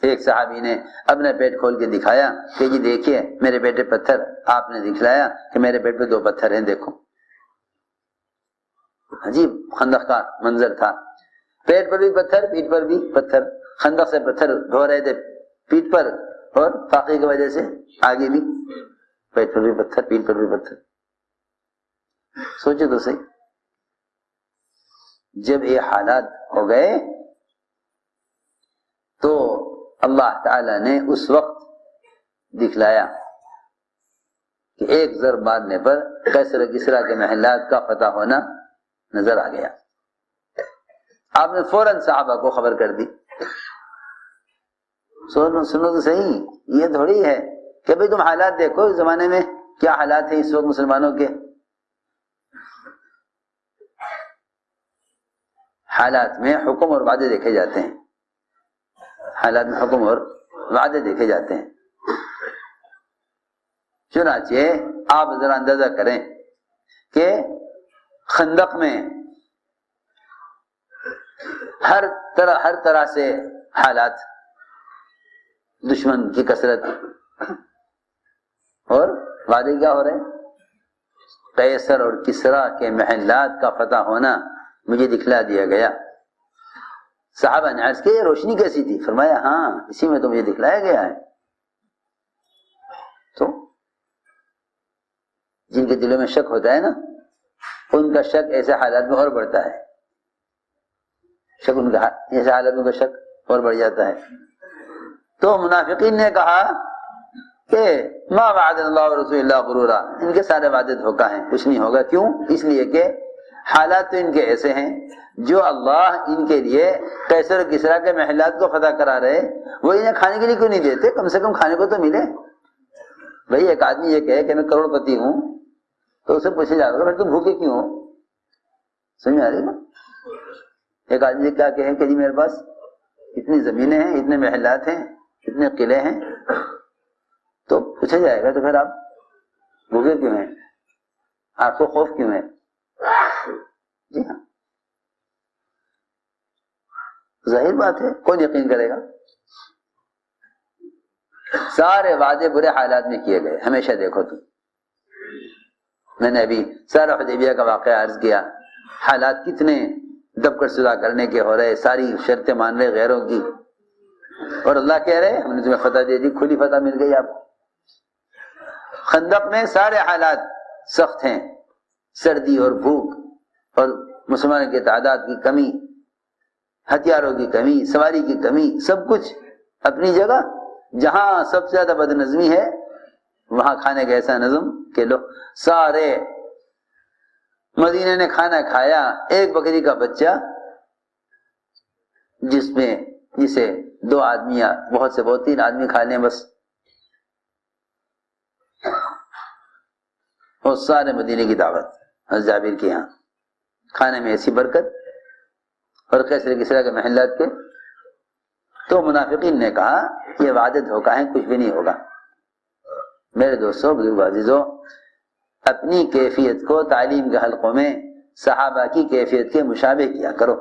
ایک صحابی نے اپنا پیٹ کھول کے دکھایا کہ جی دیکھیے میرے پیٹ پہ پتھر، آپ نے دکھلایا کہ میرے پیٹ پہ 2 پتھر ہیں، دیکھو۔ عجیب خندق کا منظر تھا، پیٹ پر بھی پتھر، پیٹ پر بھی پتھر، خندق سے پتھر ڈھو رہے تھے پیٹ پر، اور فاقے کی وجہ سے آگے بھی پیٹ پر بھی پتھر، پیٹ پر بھی پتھر۔ سوچے تو صحیح، جب یہ حالات ہو گئے تو اللہ تعالی نے اس وقت دکھلایا کہ ایک ضرب مارنے پر کسرا کسرا کے محلات کا فتح ہونا نظر آ گیا۔ آپ نے فوراً صحابہ کو خبر کر دی۔ سنو تو صحیح، یہ تھوڑی ہے کہ بھئی تم حالات دیکھو اس زمانے میں کیا حالات ہیں اس وقت مسلمانوں کے۔ حالات میں حکم اور وعدے دیکھے جاتے ہیں، حالات میں حکم اور وعدے دیکھے جاتے ہیں۔ چنانچہ آپ ذرا اندازہ کریں کہ خندق میں ہر طرح سے حالات، دشمن کی کثرت، اور وعدے کیا ہو رہے ہیں؟ قیصر اور کسریٰ کے محلات کا فتح ہونا مجھے دکھلا دیا گیا۔ صحابہ نے عرض کیا یہ روشنی کیسی تھی؟ فرمایا ہاں اسی میں تو مجھے دکھلایا گیا ہے۔ تو جن کے دلوں میں شک ہوتا ہے نا، ان کا شک ایسے حالات میں اور بڑھتا ہے، شک ان کا ایسے حالات میں کا شک اور بڑھ جاتا ہے۔ تو منافقین نے کہا کہ ما وعد اللہ ورسول اللہ غرورا، ان کے سارے وعدے دھوکہ ہیں، کچھ نہیں ہوگا۔ کیوں؟ اس لیے کہ حالات تو ان کے ایسے ہیں، جو اللہ ان کے لیے قیصر و کسریٰ کے محلات کو فتح کرا رہے، وہ انہیں کھانے کے لیے کیوں نہیں دیتے؟ کم سے کم کھانے کو تو ملے۔ بھئی ایک آدمی یہ کہے کہ میں کروڑ پتی ہوں تو اسے پوچھا جائے گا تم بھوکے کیوں ہو؟ سمجھ آ رہی نا؟ ایک آدمی کیا کہے کہ جی میرے پاس اتنی زمینیں ہیں، اتنے محلات ہیں، اتنے قلعے ہیں، تو پوچھا جائے گا تو پھر آپ بھوکے کیوں ہیں؟ آپ کو خوف کیوں ہے؟ جی ہاں، ظاہر بات ہے، کون یقین کرے گا؟ سارے وعدے برے حالات میں کیے گئے۔ ہمیشہ دیکھو تم، میں نے ابھی سارا حدیبیہ کا واقعہ عرض کیا، حالات کتنے دب کر صدا کرنے کے ہو رہے، ساری شرطیں مان رہے غیروں کی، اور اللہ کہہ رہے ہم نے تمہیں فتح دے دی، کھلی فتح مل گئی آپ کو۔ خندق میں سارے حالات سخت ہیں، سردی اور بھوک اور مسلمانوں کی تعداد کی کمی، ہتھیاروں کی کمی، سواری کی کمی، سب کچھ اپنی جگہ۔ جہاں سب سے زیادہ بد نظمی ہے وہاں کھانے کا ایسا نظم کہ لو سارے مدینے نے کھانا کھایا، ایک بکری کا بچہ جسے 2 آدمی یا بہت سے بہت 3 آدمی کھا لیں بس، اور سارے مدینے کی دعوت جابر کے یہاں، کھانے میں ایسی برکت، اور قیصر کسریٰ کے محلات کے۔ تو منافقین نے کہا یہ وعدے دھوکہ ہیں، کچھ بھی نہیں ہوگا۔ میرے دوستوں، بزرگوں، عزیزوں، اپنی کیفیت کو تعلیم کے حلقوں میں صحابہ کی کیفیت کے مشابہ کیا کرو۔